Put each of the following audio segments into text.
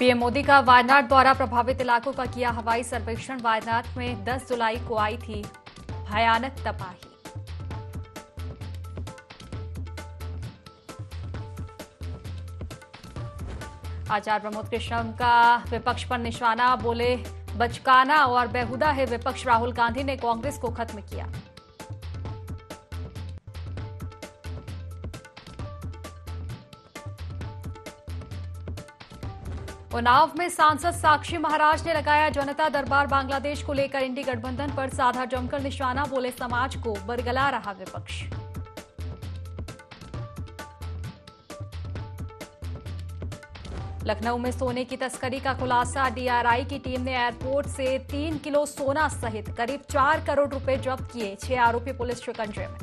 PM Modi का वायनाड दौरा, प्रभावित इलाकों का किया हवाई सर्वेक्षण। वायनाड में 10 जुलाई को आई थी भयानक तबाही। आचार्य प्रमोद कृष्णम का विपक्ष पर निशाना, बोले बचकाना और बेहुदा है विपक्ष। राहुल गांधी ने कांग्रेस को खत्म किया। उन्नाव में सांसद साक्षी महाराज ने लगाया जनता दरबार। बांग्लादेश को लेकर इंडी गठबंधन पर साधा जमकर निशाना, बोले समाज को बरगला रहा विपक्ष। लखनऊ में सोने की तस्करी का खुलासा, डीआरआई की टीम ने एयरपोर्ट से 3 किलो सोना सहित करीब 4 करोड़ रुपए जब्त किए। 6 आरोपी पुलिस शिकंजे में।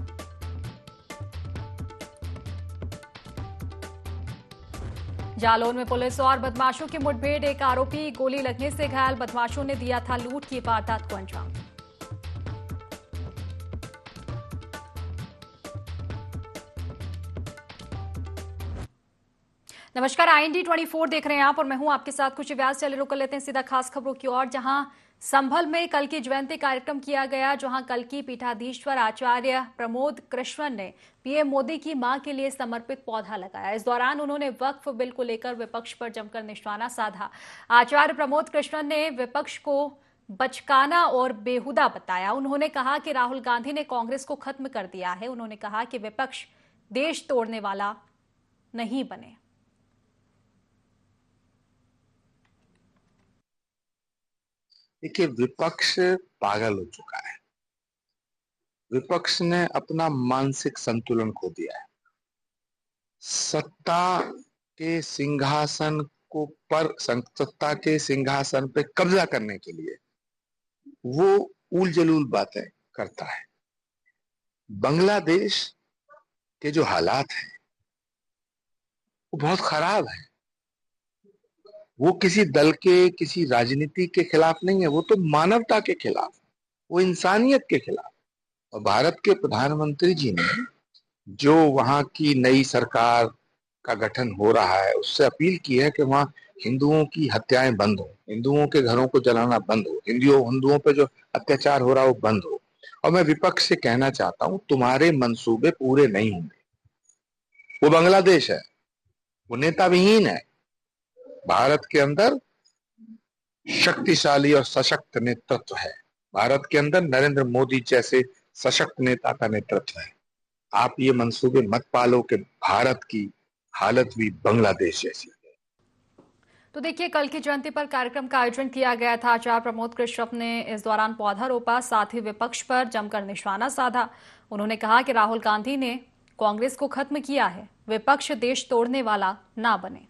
जालौन में पुलिस और बदमाशों की मुठभेड़, एक आरोपी गोली लगने से घायल। बदमाशों ने दिया था लूट की वारदात को अंजाम। नमस्कार, IND 24 देख रहे हैं आप और मैं हूं आपके साथ खुशी व्यास। चले रुक लेते हैं सीधा खास खबरों की ओर, जहां संभल में कल की जयंती कार्यक्रम किया गया, जहां कल की पीठाधीश्वर आचार्य प्रमोद कृष्णन ने पीएम मोदी की मां के लिए समर्पित पौधा लगाया। इस दौरान उन्होंने वक्फ बिल को लेकर विपक्ष पर जमकर निशाना साधा। आचार्य प्रमोद कृष्णन ने विपक्ष को बचकाना और बेहुदा बताया। उन्होंने कहा कि राहुल गांधी ने कांग्रेस को खत्म कर दिया है। उन्होंने कहा कि विपक्ष देश तोड़ने वाला नहीं बने। देखिए, विपक्ष पागल हो चुका है। विपक्ष ने अपना मानसिक संतुलन खो दिया है। सत्ता के सिंहासन पे कब्जा करने के लिए वो उल जलूल बातें करता है। बांग्लादेश के जो हालात हैं वो बहुत खराब है। वो किसी दल के, किसी राजनीति के खिलाफ नहीं है, वो तो मानवता के खिलाफ, वो इंसानियत के खिलाफ। और भारत के प्रधानमंत्री जी ने जो वहां की नई सरकार का गठन हो रहा है उससे अपील की है कि वहां हिंदुओं की हत्याएं बंद हो, हिंदुओं के घरों को जलाना बंद हो, हिंदुओं पे जो अत्याचार हो रहा है वो बंद हो। और मैं विपक्ष से कहना चाहता हूं, तुम्हारे मंसूबे पूरे नहीं होंगे। वो बांग्लादेश है, वो नेता विहीन है। भारत के अंदर शक्तिशाली और सशक्त नेतृत्व है। भारत के अंदर नरेंद्र मोदी जैसे सशक्त नेता का नेतृत्व है। आप ये मंसूबे मत पालो कि भारत की हालत भी बांग्लादेश जैसी है। तो देखिए, कल की जयंती पर कार्यक्रम का आयोजन किया गया था। आचार्य प्रमोद कृष्णप ने इस दौरान पौधा रोपा, साथ ही विपक्ष पर जमकर निशाना साधा। उन्होंने कहा कि राहुल गांधी ने कांग्रेस को खत्म किया है, विपक्ष देश तोड़ने वाला ना बने।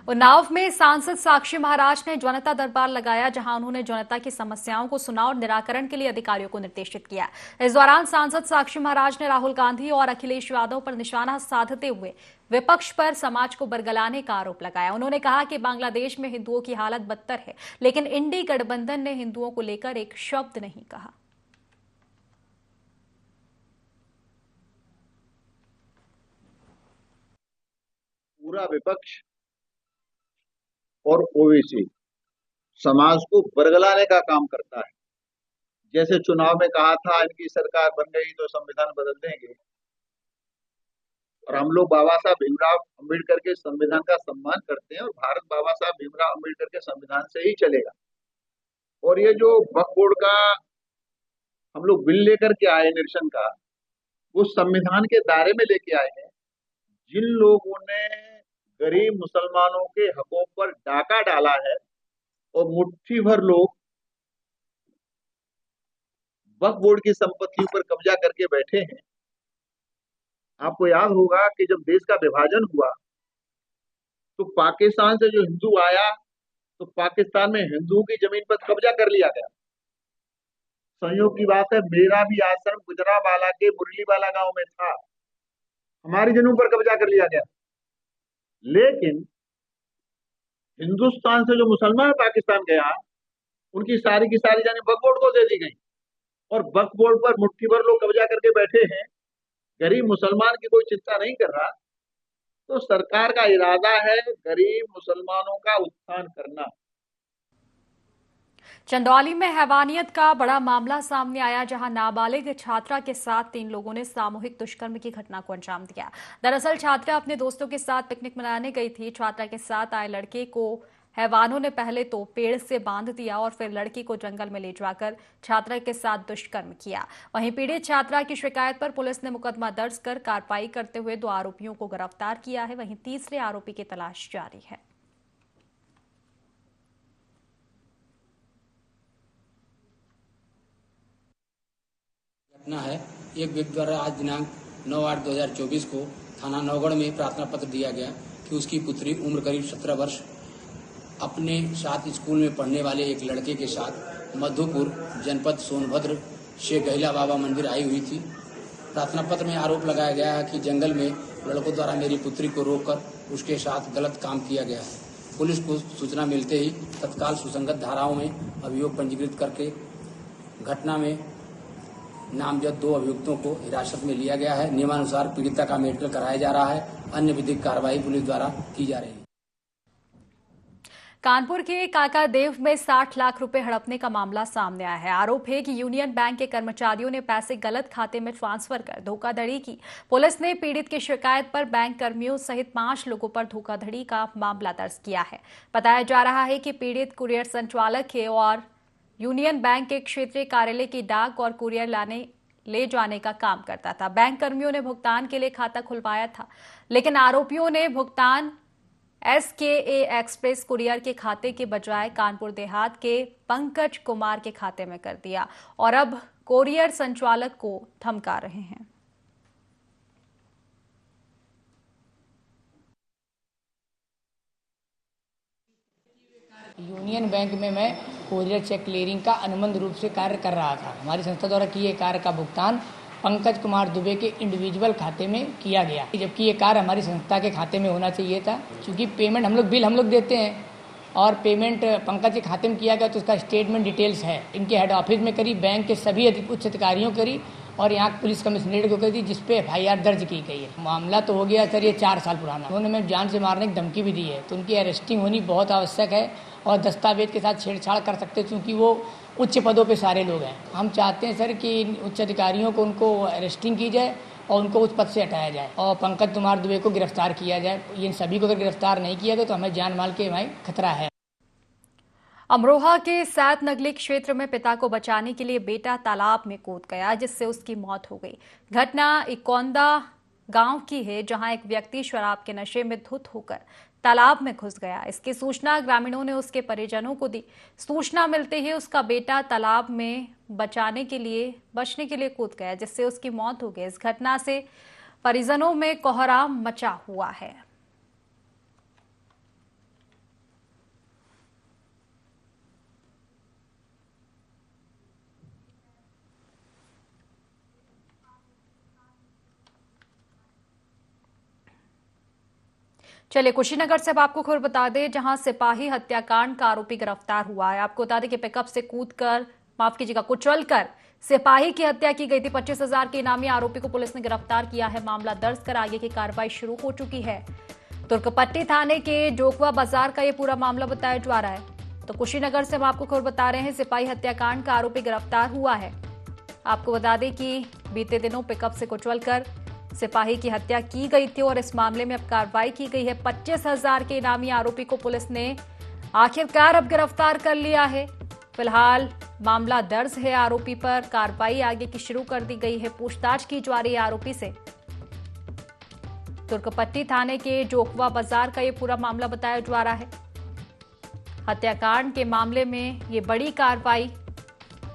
उन्नाव में सांसद साक्षी महाराज ने जनता दरबार लगाया, जहां उन्होंने जनता की समस्याओं को सुना और निराकरण के लिए अधिकारियों को निर्देशित किया। इस दौरान सांसद साक्षी महाराज ने राहुल गांधी और अखिलेश यादव पर निशाना साधते हुए विपक्ष पर समाज को बरगलाने का आरोप लगाया। उन्होंने कहा कि बांग्लादेश में हिंदुओं की हालत बदतर है, लेकिन इंडी गठबंधन ने हिंदुओं को लेकर एक शब्द नहीं कहा। पूरा विपक्ष और ओवैसी समाज को बरगलाने का काम करता है। जैसे चुनाव में कहा था इनकी सरकार बन गई तो संविधान बदल देंगे, और हम लोग बाबा साहब भीमराव अंबेडकर के संविधान का सम्मान करते हैं और भारत बाबा साहब भीमराव अंबेडकर के संविधान से ही चलेगा। और ये जो वक्फ बोर्ड का हम लोग बिल लेकर के आए निरसन का, वो संविधान के दायरे में लेके आए हैं। जिन लोगों ने गरीब मुसलमानों के हकों पर डाका डाला है और मुट्ठी भर लोग वक्फ बोर्ड की संपत्ति पर कब्जा करके बैठे हैं। आपको याद होगा कि जब देश का विभाजन हुआ तो पाकिस्तान से जो हिंदू आया तो पाकिस्तान में हिंदुओं की जमीन पर कब्जा कर लिया गया। संयोग की बात है, मेरा भी आश्रम गुजरावाला के मुरलीवाला गांव में था। हमारी जमीन पर कब्जा कर लिया गया, लेकिन हिंदुस्तान से जो मुसलमान पाकिस्तान गया उनकी सारी की सारी जाने वक्फ बोर्ड को दे दी गई, और वक्फ बोर्ड पर मुट्ठी भर लोग कब्जा करके बैठे हैं। गरीब मुसलमान की कोई चिंता नहीं कर रहा। तो सरकार का इरादा है गरीब मुसलमानों का उत्थान करना। चंदौली में हैवानियत का बड़ा मामला सामने आया, जहां नाबालिग छात्रा के साथ 3 लोगों ने सामूहिक दुष्कर्म की घटना को अंजाम दिया। दरअसल छात्रा अपने दोस्तों के साथ पिकनिक मनाने गई थी। छात्रा के साथ आए लड़के को हैवानों ने पहले तो पेड़ से बांध दिया और फिर लड़की को जंगल में ले जाकर छात्रा के साथ दुष्कर्म किया। वहीं पीड़ित छात्रा की शिकायत पर पुलिस ने मुकदमा दर्ज कर कार्रवाई करते हुए 2 आरोपियों को गिरफ्तार किया है। वहीं तीसरे आरोपी की तलाश जारी है। घटना है। एक व्यक्ति द्वारा आज दिनांक 9/8/2024 को थाना नौगढ़ में प्रार्थना पत्र दिया गया कि उसकी पुत्री उम्र करीब 17 वर्ष अपने साथ स्कूल में पढ़ने वाले एक लड़के के साथ मधुपुर जनपद सोनभद्र से गहिला बाबा मंदिर आई हुई थी। प्रार्थना पत्र में आरोप लगाया गया है कि जंगल में लड़कों द्वारा मेरी पुत्री को रोककर उसके साथ गलत काम किया गया है। पुलिस को सूचना मिलते ही तत्काल सुसंगत धाराओं में अभियोग पंजीकृत करके घटना में नामजद 2 अभियुक्तों को हिरासत में लिया गया है। नियमानुसार पीड़िता का मेडिकल कराया जा रहा है। अन्य विधिक कार्रवाई पुलिस द्वारा की जा रही है। कानपुर के काकादेव में 60 लाख रुपए हड़पने का मामला सामने आया है। आरोप है कि यूनियन बैंक के कर्मचारियों ने पैसे गलत खाते में ट्रांसफर कर धोखाधड़ी की। पुलिस ने पीड़ित की शिकायत पर बैंक कर्मियों सहित 5 लोगों पर धोखाधड़ी का मामला दर्ज किया है। बताया जा रहा है कि पीड़ित कुरियर संचालक है और यूनियन बैंक के क्षेत्रीय कार्यालय की डाक और कुरियर ले जाने का काम करता था। बैंक कर्मियों ने भुगतान के लिए खाता खुलवाया था, लेकिन आरोपियों ने भुगतान SKA एक्सप्रेस कुरियर के खाते के बजाय कानपुर देहात के पंकज कुमार के खाते में कर दिया और अब कुरियर संचालक को धमका रहे हैं। यूनियन बैंक में मैं कोरियर चेक क्लियरिंग का अनुबंध रूप से कार्य कर रहा था। हमारी संस्था द्वारा किए कार्य का भुगतान पंकज कुमार दुबे के इंडिविजुअल खाते में किया गया, जबकि ये कार्य हमारी संस्था के खाते में होना चाहिए था। क्योंकि पेमेंट बिल हम लोग देते हैं और पेमेंट पंकज के खाते में किया गया, तो उसका स्टेटमेंट डिटेल्स है। इनके हेड ऑफिस में करी, बैंक के सभी उच्च अधिकारियों करी और यहाँ पुलिस कमिश्नरेट को करी, जिसपे FIR दर्ज की गई है। मामला तो हो गया सर ये 4 साल पुराना। उन्होंने मैं जान से मारने की धमकी भी दी है, तो उनकी अरेस्टिंग होनी बहुत आवश्यक है और दस्तावेज के साथ छेड़छाड़ कर सकते हैं, क्योंकि वो उच्च पदों पे सारे लोग हैं। हम चाहते हैं सर कि उच्च अधिकारियों को उनको अरेस्टिंग की जाए और उनको उस पद से हटाया जाए और पंकज कुमार दुबे को गिरफ्तार किया जाए। इन सभी को अगर गिरफ्तार नहीं किया गया तो हमें जान माल के भाई खतरा है। अमरोहा के सैत नगली क्षेत्र में पिता को बचाने के लिए बेटा तालाब में कूद गया, जिससे उसकी मौत हो गई। घटना इकौंदा गांव की है, जहां एक व्यक्ति शराब के नशे में धुत होकर तालाब में घुस गया। इसकी सूचना ग्रामीणों ने उसके परिजनों को दी। सूचना मिलते ही उसका बेटा तालाब में बचने के लिए कूद गया, जिससे उसकी मौत हो गई। इस घटना से परिजनों में कोहराम मचा हुआ है। चलिए कुशीनगर से अब आपको खबर बता दें, जहां सिपाही हत्याकांड का आरोपी गिरफ्तार हुआ है। आपको बता दें कि पिकअप से कुचलकर सिपाही की हत्या की गई थी। 25,000 के इनामी आरोपी को पुलिस ने गिरफ्तार किया है। मामला दर्ज कर आगे की कार्रवाई शुरू हो चुकी है। तुर्कपट्टी थाने के जोकवा बाजार का यह पूरा मामला बताया जा रहा है। तो कुशीनगर से हम आपको खबर बता रहे हैं, सिपाही हत्याकांड का आरोपी गिरफ्तार हुआ है। आपको बता दें कि बीते दिनों पिकअप से कुचलकर सिपाही की हत्या की गई थी और इस मामले में अब कार्रवाई की गई है। 25,000 के इनामी आरोपी को पुलिस ने आखिरकार अब गिरफ्तार कर लिया है। फिलहाल मामला दर्ज है आरोपी पर। कार्रवाई आगे की शुरू कर दी गई है। पूछताछ की जा रही है आरोपी से। तुर्कपट्टी थाने के जोकवा बाजार का यह पूरा मामला बताया जा रहा है। हत्याकांड के मामले में ये बड़ी कार्रवाई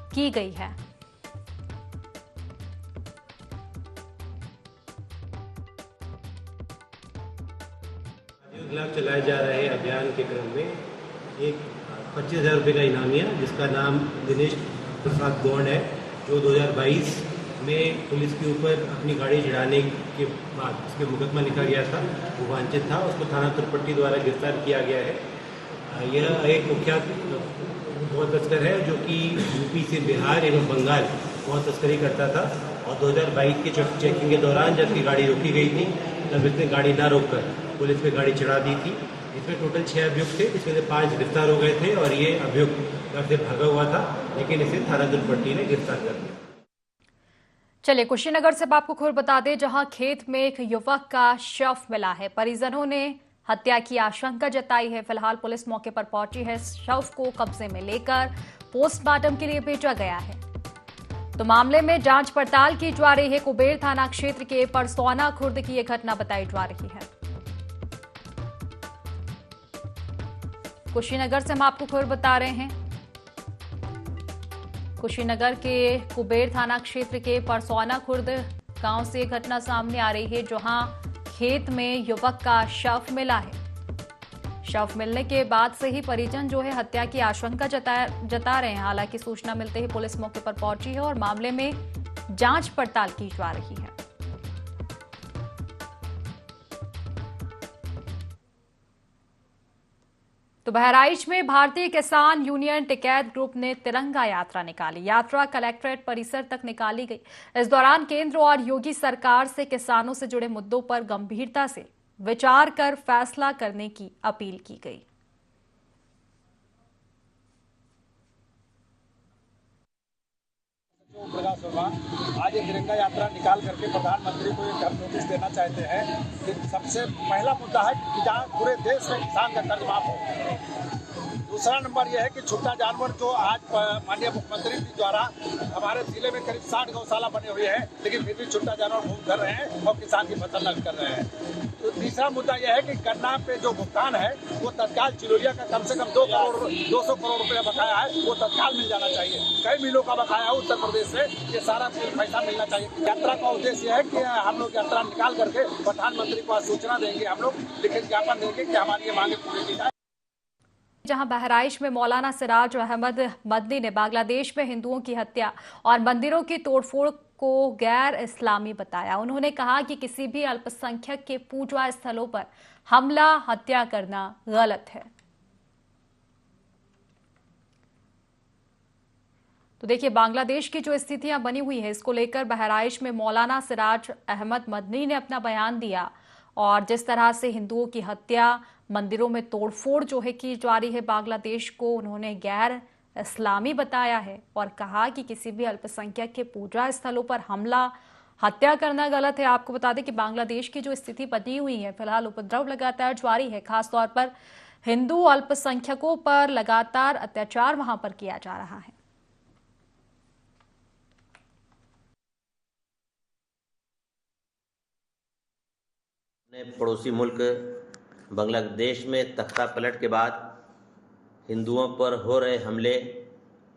की गई है। खिलाफ चलाए जा रहे अभियान के क्रम में एक 25,000 रुपये का इनामिया, जिसका नाम दिनेश प्रसाद गौड़ है, जो 2022 में पुलिस के ऊपर अपनी गाड़ी चढ़ाने के बाद उस पर मुकदमा लिखा गया था, वो वांछित था। उसको थाना तुर्कपट्टी द्वारा गिरफ्तार किया गया है। यह एक कुख्यात बहुत तस्कर है, जो कि यूपी से बिहार एवं बंगाल बहुत तस्करी करता था और 2022 की चेकिंग के दौरान जबकि गाड़ी रोकी गई थी तब इसने गाड़ी ना रोककर पुलिस पे गाड़ी चढ़ा दी थी। इसमें टोटल 6 अभियुक्त थे, जिसमें से 5 गिरफ्तार हो गए थे और ये अभियुक्त घर से भागा हुआ था, लेकिन इसे थाना दुलपट्टी ने गिरफ्तार कर लिया। चलिए कुशीनगर से आपको खबर बता दें, जहां खेत में एक युवक का शव मिला है। परिजनों ने हत्या की आशंका जताई है। फिलहाल पुलिस मौके पर पहुंची है। शव को कब्जे में लेकर पोस्टमार्टम के लिए भेजा गया है। तो मामले में जांच पड़ताल की जा रही है। कुबेर थाना क्षेत्र के परसौना खुर्द की यह घटना बताई जा रही है। कुशीनगर से हम आपको खबर बता रहे हैं। कुशीनगर के कुबेर थाना क्षेत्र के परसौना खुर्द गांव से घटना सामने आ रही है, जहां खेत में युवक का शव मिला है। शव मिलने के बाद से ही परिजन जो है हत्या की आशंका जता रहे हैं। हालांकि सूचना मिलते ही पुलिस मौके पर पहुंची है और मामले में जांच पड़ताल की जा रही है। तो बहराइच में भारतीय किसान यूनियन टिकैत ग्रुप ने तिरंगा यात्रा निकाली। यात्रा कलेक्ट्रेट परिसर तक निकाली गई। इस दौरान केंद्र और योगी सरकार से किसानों से जुड़े मुद्दों पर गंभीरता से विचार कर फैसला करने की अपील की गई। प्रकाश वर्मा आज ये तिरंगा यात्रा निकाल करके प्रधानमंत्री को एक नोटिस देना चाहते हैं कि सबसे पहला मुद्दा है कि जहाँ पूरे देश में किसान का कर्ज माफ हो। दूसरा नंबर यह है कि छुट्टा जानवर जो आज माननीय मुख्यमंत्री जी द्वारा हमारे जिले में करीब 60 गौशाला बने हुए हैं, लेकिन फिर भी छुट्टा जानवर भूख कर रहे हैं और किसान की फसल नष्ट कर रहे हैं। तो तीसरा मुद्दा यह है कि गन्ना पे जो भुगतान है वो तत्काल चिलोरिया का कम से कम 200 करोड़ रुपया बकाया है, वो तत्काल मिल जाना चाहिए। कई मिलों का बकाया है उत्तर प्रदेश से, ये सारा पैसा मिलना चाहिए। यात्रा का उद्देश्य है कि हम लोग यात्रा निकाल करके प्रधानमंत्री को सूचना देंगे, हम लोग लिखित ज्ञापन देंगे कि हमारी ये मांगे पूरी की जाए। जहां बहराइच में मौलाना सिराज अहमद मदनी ने बांग्लादेश में हिंदुओं की हत्या और मंदिरों की तोड़फोड़ को गैर इस्लामी बताया। उन्होंने कहा कि किसी भी अल्पसंख्यक के पूजा स्थलों पर हमला हत्या करना गलत है। तो देखिए बांग्लादेश की जो स्थितियां बनी हुई है, इसको लेकर बहराइच में मौलाना सिराज अहमद मदनी ने अपना बयान दिया और जिस तरह से हिंदुओं की हत्या, मंदिरों में तोड़फोड़ जो है की जा रही है बांग्लादेश को, उन्होंने गैर इस्लामी बताया है और कहा कि किसी भी अल्पसंख्यक के पूजा स्थलों पर हमला हत्या करना गलत है। आपको बता दें कि बांग्लादेश की जो स्थिति बनी हुई है, फिलहाल उपद्रव लगातार जारी है। खासतौर पर हिंदू अल्पसंख्यकों पर लगातार अत्याचार वहां पर किया जा रहा है। पड़ोसी मुल्क बांग्लादेश में तख्ता पलट के बाद हिंदुओं पर हो रहे हमले,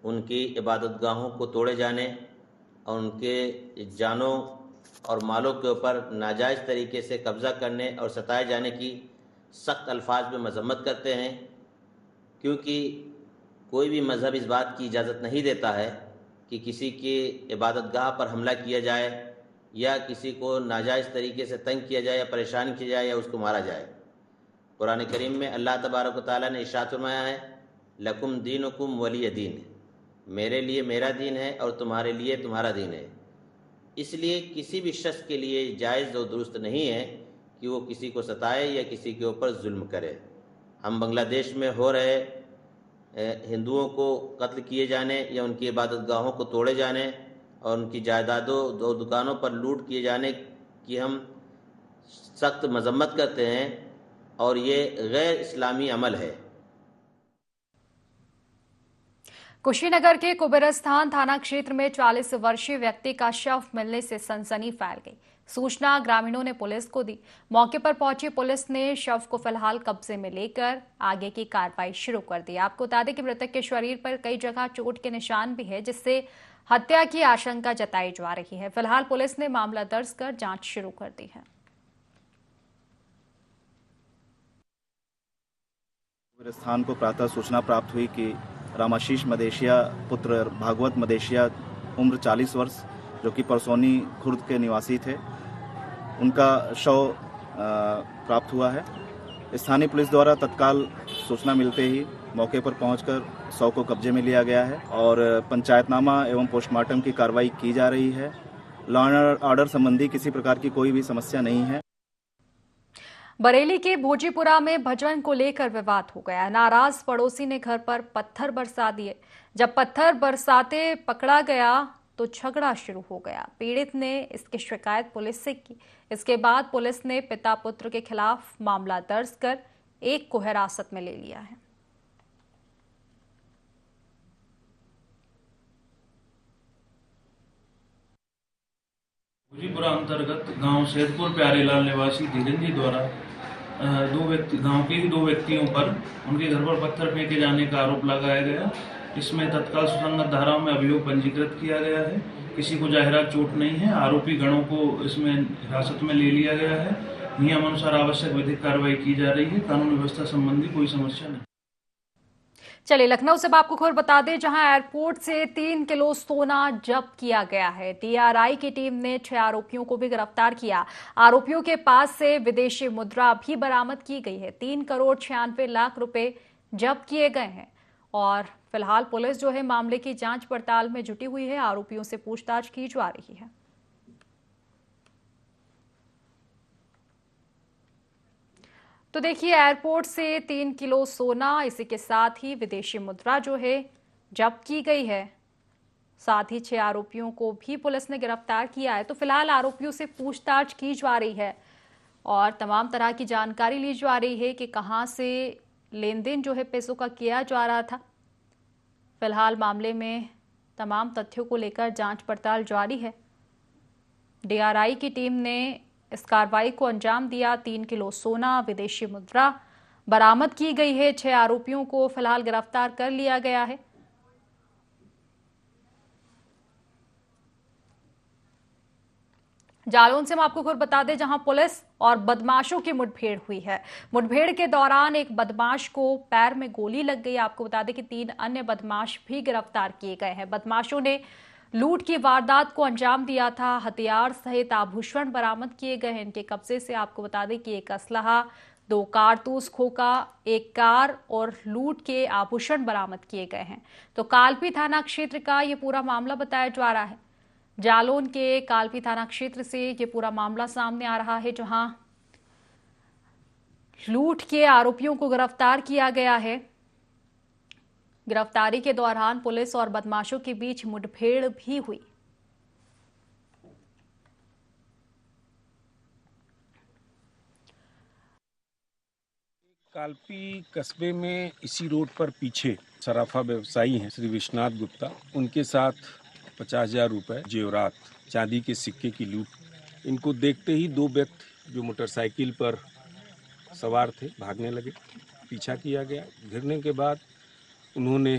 उनकी इबादतगाहों को तोड़े जाने और उनके जानों और मालों के ऊपर नाजायज़ तरीके से कब्ज़ा करने और सताए जाने की सख्त अल्फाज में मजम्मत करते हैं, क्योंकि कोई भी मज़हब इस बात की इजाज़त नहीं देता है कि किसी की इबादतगाह पर हमला किया जाए या किसी को नाजायज़ तरीके से तंग किया जाए या परेशान किया जाए या उसको मारा जाए। कुरान करीम में अल्लाह तबारक व तआला ने इरशाद फरमाया है, लकुम दीनुकुम वलिय दीन, मेरे लिए मेरा दीन है और तुम्हारे लिए तुम्हारा दीन है। इसलिए किसी भी शख्स के लिए जायज़ और दुरुस्त नहीं है कि वो किसी को सताए या किसी के ऊपर जुल्म करे। हम बांग्लादेश में हो रहे हिंदुओं को कत्ल किए जाने या उनकी इबादतगाहों को तोड़े जाने और उनकी जायदादों दो दुकानों पर लूट किए जाने की हम सख्त मजम्मत करते हैं और ये गैर इस्लामी अमल है। कुशीनगर के कुबेरस्थान थाना क्षेत्र में 40 वर्षीय व्यक्ति का शव मिलने से सनसनी फैल गई। सूचना ग्रामीणों ने पुलिस को दी। मौके पर पहुंची पुलिस ने शव को फिलहाल कब्जे में लेकर आगे की कार्रवाई शुरू कर दी। आपको बता दें कि मृतक के शरीर पर कई जगह चोट के निशान भी है, जिससे हत्या की आशंका जताई जा रही है। फिलहाल पुलिस ने मामला दर्ज कर जांच शुरू कर दी है। स्थान को प्रातः सूचना प्राप्त हुई कि रामाशीष मदेशिया पुत्र भागवत मदेशिया उम्र 40 वर्ष जो कि परसौनी खुर्द के निवासी थे, उनका शव प्राप्त हुआ है। स्थानीय पुलिस द्वारा तत्काल सूचना मिलते ही मौके पर पहुंचकर शव को कब्जे में लिया गया है और पंचायतनामा एवं पोस्टमार्टम की कार्रवाई की जा रही है लॉ एंड ऑर्डर संबंधी किसी प्रकार की कोई भी समस्या नहीं है। बरेली के भोजीपुरा में भजन को लेकर विवाद हो गया। नाराज पड़ोसी ने घर पर पत्थर बरसा दिए। जब पत्थर बरसाते पकड़ा गया तो झगड़ा शुरू हो गया। पीड़ित ने इसकी शिकायत पुलिस से की। इसके बाद पुलिस ने पिता पुत्र के खिलाफ मामला दर्ज कर एक को हिरासत में ले लिया है। भोजीपुरा अंतर्गत गांव सैदपुर प्यारेलाल निवासी धीरेन्द्र जी द्वारा गांव के ही दो व्यक्तियों पर उनके घर पर पत्थर फेंके जाने का आरोप लगाया गया। इसमें तत्काल सुसंगत धाराओं में अभियोग पंजीकृत किया गया है। किसी को जाहिरा चोट नहीं है। आरोपी गणों को इसमें हिरासत में ले लिया गया है। नियम अनुसार आवश्यक विधिक कार्रवाई की जा रही है। कानून व्यवस्था संबंधी कोई समस्या नहीं। चलिए लखनऊ से आपको खबर बता दें, जहां एयरपोर्ट से 3 किलो सोना जब्त किया गया है। डीआरआई की टीम ने 6 आरोपियों को भी गिरफ्तार किया। आरोपियों के पास से विदेशी मुद्रा भी बरामद की गई है। 3 करोड़ 96 लाख रुपए जब्त किए गए हैं और फिलहाल पुलिस जो है मामले की जांच पड़ताल में जुटी हुई है। आरोपियों से पूछताछ की जा रही है। तो देखिए, एयरपोर्ट से 3 किलो सोना, इसी के साथ ही विदेशी मुद्रा जो है जब्त की गई है। साथ ही 6 आरोपियों को भी पुलिस ने गिरफ्तार किया है। तो फिलहाल आरोपियों से पूछताछ की जा रही है और तमाम तरह की जानकारी ली जा रही है कि कहां से लेन देन जो है पैसों का किया जा रहा था। फिलहाल मामले में तमाम तथ्यों को लेकर जांच पड़ताल जारी है। डीआरआई की टीम ने इस कार्रवाई को अंजाम दिया। 3 किलो सोना, विदेशी मुद्रा बरामद की गई है। 6 आरोपियों को फिलहाल गिरफ्तार कर लिया गया है। जालौन से हम आपको खबर बता दें, जहां पुलिस और बदमाशों की मुठभेड़ हुई है। मुठभेड़ के दौरान एक बदमाश को पैर में गोली लग गई। आपको बता दें कि 3 अन्य बदमाश भी गिरफ्तार किए गए हैं। बदमाशों ने लूट की वारदात को अंजाम दिया था। हथियार सहित आभूषण बरामद किए गए हैं। इनके कब्जे से आपको बता दें कि एक असलहा, 2 कारतूस खोखा, एक कार और लूट के आभूषण बरामद किए गए हैं। तो कालपी थाना क्षेत्र का ये पूरा मामला बताया जा रहा है। जालौन के कालपी थाना क्षेत्र से ये पूरा मामला सामने आ रहा है, जहां लूट के आरोपियों को गिरफ्तार किया गया है। गिरफ्तारी के दौरान पुलिस और बदमाशों के बीच मुठभेड़ भी हुई। कालपी कस्बे में इसी रोड पर पीछे सराफा व्यवसायी हैं श्री विश्वनाथ गुप्ता, उनके साथ 50,000 रुपए जेवरात चांदी के सिक्के की लूट। इनको देखते ही 2 व्यक्ति जो मोटरसाइकिल पर सवार थे भागने लगे। पीछा किया गया। घिरने के बाद उन्होंने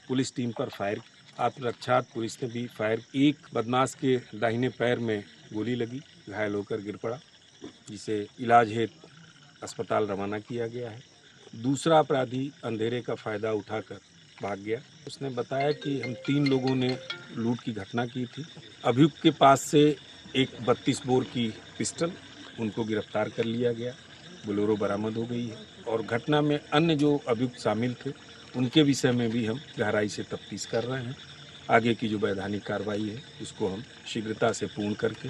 पुलिस टीम पर फायर। आत्मरक्षार्थ पुलिस ने भी फायर। एक बदमाश के दाहिने पैर में गोली लगी, घायल होकर गिर पड़ा, जिसे इलाज हेतु अस्पताल रवाना किया गया है। दूसरा अपराधी अंधेरे का फायदा उठाकर भाग गया। उसने बताया कि हम 3 लोगों ने लूट की घटना की थी। अभियुक्त के पास से एक 32 बोर की पिस्टल, उनको गिरफ्तार कर लिया गया। बोलेरो बरामद हो गई है और घटना में अन्य जो अभियुक्त शामिल थे उनके विषय में भी हम गहराई से तफ्तीश कर रहे हैं। आगे की जो वैधानिक कार्रवाई है उसको हम शीघ्रता से पूर्ण करके।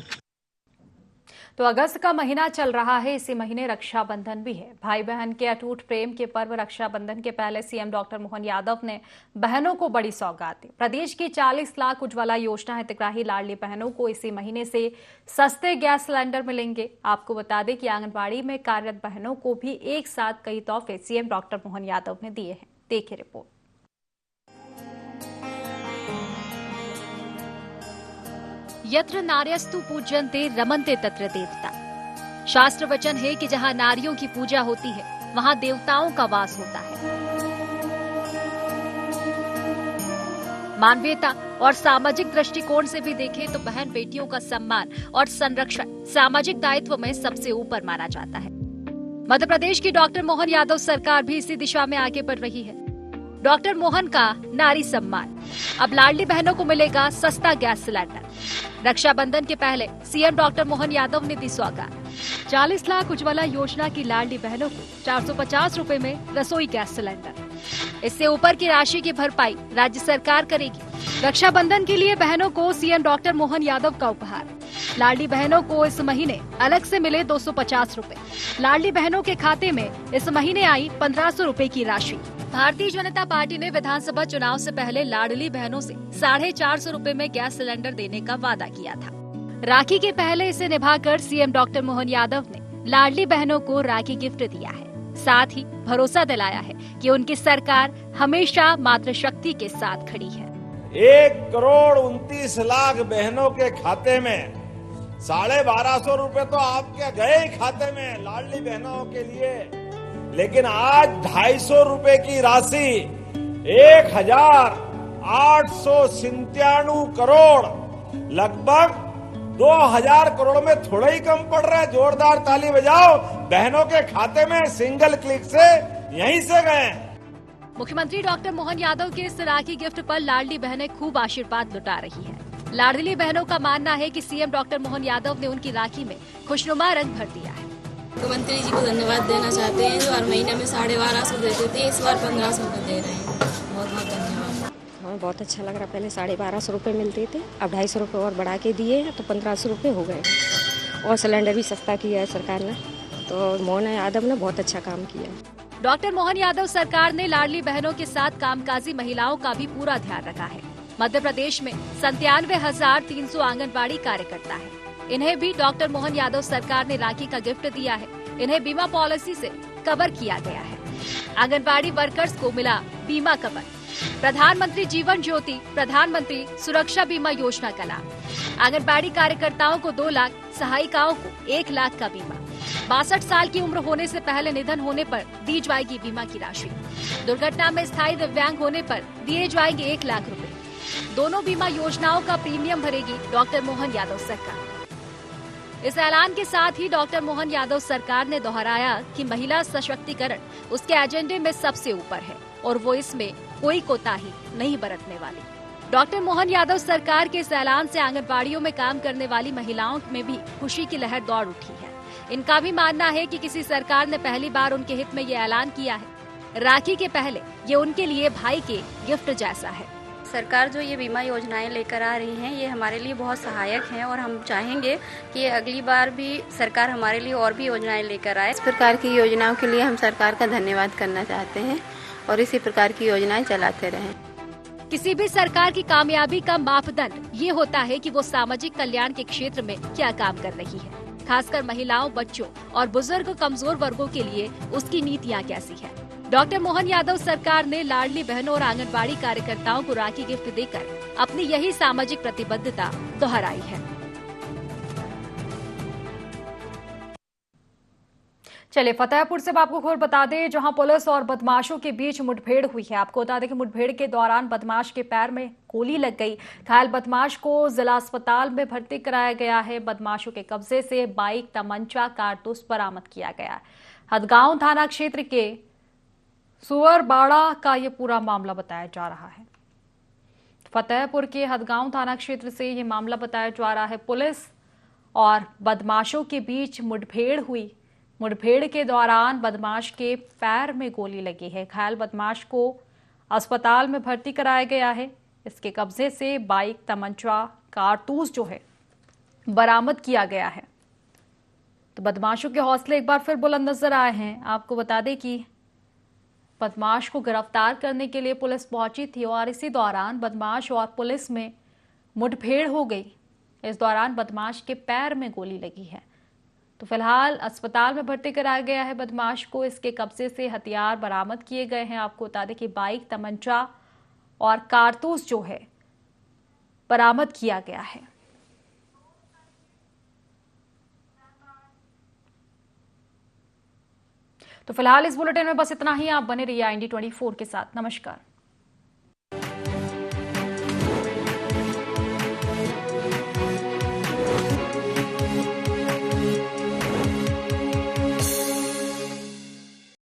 तो अगस्त का महीना चल रहा है। इसी महीने रक्षाबंधन भी है। भाई बहन के अटूट प्रेम के पर्व रक्षाबंधन के पहले सीएम डॉक्टर मोहन यादव ने बहनों को बड़ी सौगात दी। प्रदेश की 40 लाख उज्ज्वला योजना हितग्राही लाडली बहनों को इसी महीने से सस्ते गैस सिलेंडर मिलेंगे। आपको बता दें कि आंगनबाड़ी में कार्यरत बहनों को भी एक साथ कई तोहफे सीएम डॉक्टर मोहन यादव ने दिए हैं। देखिए रिपोर्ट। यत्र नार्यस्तु पूज्यन्ते रमन्ते तत्र देवता। शास्त्र वचन है कि जहाँ नारियों की पूजा होती है वहाँ देवताओं का वास होता है। मानवीयता और सामाजिक दृष्टिकोण से भी देखें तो बहन बेटियों का सम्मान और संरक्षण सामाजिक दायित्व में सबसे ऊपर माना जाता है। मध्य प्रदेश की डॉक्टर मोहन यादव सरकार भी इसी दिशा में आगे बढ़ रही है। डॉक्टर मोहन का नारी सम्मान। अब लाडली बहनों को मिलेगा सस्ता गैस सिलेंडर। रक्षाबंधन के पहले सीएम डॉक्टर मोहन यादव ने दी सौगात। 40 लाख उज्ज्वला योजना की लाडली बहनों को 450 रुपए में रसोई गैस सिलेंडर। इससे ऊपर की राशि की भरपाई राज्य सरकार करेगी। रक्षाबंधन के लिए बहनों को सीएम डॉक्टर मोहन यादव का उपहार। लाडली बहनों को इस महीने अलग से मिले 250 रुपए। लाडली बहनों के खाते में इस महीने आई 1500 रुपए की राशि। भारतीय जनता पार्टी ने विधानसभा चुनाव से पहले लाडली बहनों से 450 रुपए में गैस सिलेंडर देने का वादा किया था। राखी के पहले इसे निभाकर सीएम डॉक्टर मोहन यादव ने लाडली बहनों को राखी गिफ्ट दिया है। साथ ही भरोसा दिलाया है कि उनकी सरकार हमेशा मातृशक्ति के साथ खड़ी है। 1,29,00,000 बहनों के खाते में 1,250 रुपए तो आपके गए ही खाते में लाडली बहनों के लिए, लेकिन आज 250 रुपए की राशि 1,897 करोड़, लगभग 2,000 करोड़ में थोड़ा ही कम पड़ रहा है। जोरदार ताली बजाओ, बहनों के खाते में सिंगल क्लिक से यहीं से गए। मुख्यमंत्री डॉक्टर मोहन यादव के इस राखी गिफ्ट पर लाडली बहनें खूब आशीर्वाद लुटा रही हैं। लाडली बहनों का मानना है कि सीएम डॉक्टर मोहन यादव ने उनकी राखी में खुशनुमा रंग भर दिया है। मुख्यमंत्री जी को धन्यवाद देना चाहते हैं, जो हर महीने में 1250 देते थे, इस बार 1500 दे रहे हैं। बहुत बहुत धन्यवाद। हमें बहुत अच्छा लग रहा। पहले 1250 रुपए मिलते थे, अब 250 रुपए और बढ़ा के दिए हैं तो 1500 रुपए हो गए। और सिलेंडर भी सस्ता किया है सरकार ने, तो मोहन यादव ने बहुत अच्छा काम किया। डॉक्टर मोहन यादव सरकार ने लाडली बहनों के साथ कामकाजी महिलाओं का भी पूरा ध्यान रखा है। मध्य प्रदेश में 97,300 आंगनबाड़ी कार्यकर्ता है। इन्हें भी डॉक्टर मोहन यादव सरकार ने राखी का गिफ्ट दिया है। इन्हें बीमा पॉलिसी से कवर किया गया है। आंगनबाड़ी वर्कर्स को मिला बीमा कवर। प्रधानमंत्री जीवन ज्योति, प्रधानमंत्री सुरक्षा बीमा योजना का लाभ। आंगनबाड़ी कार्यकर्ताओं को 2 लाख, सहायिकाओं को 1 लाख का बीमा। 62 साल की उम्र होने से पहले निधन होने पर दी जाएगी बीमा की राशि। दुर्घटना में स्थायी दिव्यांग होने पर दिए जाएंगे 1 लाख रुपए। दोनों बीमा योजनाओं का प्रीमियम भरेगी डॉक्टर मोहन यादव सरकार। इस ऐलान के साथ ही डॉक्टर मोहन यादव सरकार ने दोहराया कि महिला सशक्तिकरण उसके एजेंडे में सबसे ऊपर है और वो इसमें कोई कोताही नहीं बरतने वाली। डॉक्टर मोहन यादव सरकार के इस ऐलान से आंगनबाड़ियों में काम करने वाली महिलाओं में भी खुशी की लहर दौड़ उठी है। इनका भी मानना है कि किसी सरकार ने पहली बार उनके हित में ये ऐलान किया है। राखी के पहले ये उनके लिए भाई के गिफ्ट जैसा है। सरकार जो ये बीमा योजनाएं लेकर आ रही हैं, ये हमारे लिए बहुत सहायक हैं और हम चाहेंगे कि अगली बार भी सरकार हमारे लिए और भी योजनाएं लेकर आए। इस प्रकार की योजनाओं के लिए हम सरकार का धन्यवाद करना चाहते हैं और इसी प्रकार की योजनाएं चलाते रहें। किसी भी सरकार की कामयाबी का मापदंड ये होता है कि वो सामाजिक कल्याण के क्षेत्र में क्या काम कर रही है, खासकर महिलाओं, बच्चों और बुजुर्ग कमजोर वर्गों के लिए उसकी नीतियाँ कैसी है। डॉक्टर मोहन यादव सरकार ने लाडली बहनों और आंगनबाड़ी कार्यकर्ताओं को राखी गिफ्ट देकर अपनी यही सामाजिक प्रतिबद्धता दोहराई है। चलिए फतेहपुर से आपको खबर बता दें, जहां पुलिस और बदमाशों के बीच मुठभेड़ हुई है। आपको बता दें कि मुठभेड़ के दौरान बदमाश के पैर में गोली लग गई। घायल बदमाश को जिला अस्पताल में भर्ती कराया गया है। बदमाशों के कब्जे से बाइक, तमंचा, कारतूस बरामद किया गया। हदगांव थाना क्षेत्र के सुअरबाड़ा का ये पूरा मामला बताया जा रहा है। फतेहपुर के हदगांव थाना क्षेत्र से ये मामला बताया जा रहा है। पुलिस और बदमाशों के बीच मुठभेड़ हुई। मुठभेड़ के दौरान बदमाश के पैर में गोली लगी है। घायल बदमाश को अस्पताल में भर्ती कराया गया है। इसके कब्जे से बाइक, तमंचा, कारतूस जो है बरामद किया गया है। तो बदमाशों के हौसले एक बार फिर बुलंद नजर आए हैं। आपको बता दें कि बदमाश को गिरफ्तार करने के लिए पुलिस पहुंची थी और इसी दौरान बदमाश और पुलिस में मुठभेड़ हो गई। इस दौरान बदमाश के पैर में गोली लगी है। तो फिलहाल अस्पताल में भर्ती कराया गया है बदमाश को। इसके कब्जे से हथियार बरामद किए गए हैं। आपको बता दें कि बाइक, तमंचा और कारतूस जो है बरामद किया गया है। तो फिलहाल इस बुलेटिन में बस इतना ही। आप बने रहिए IND24 के साथ। नमस्कार।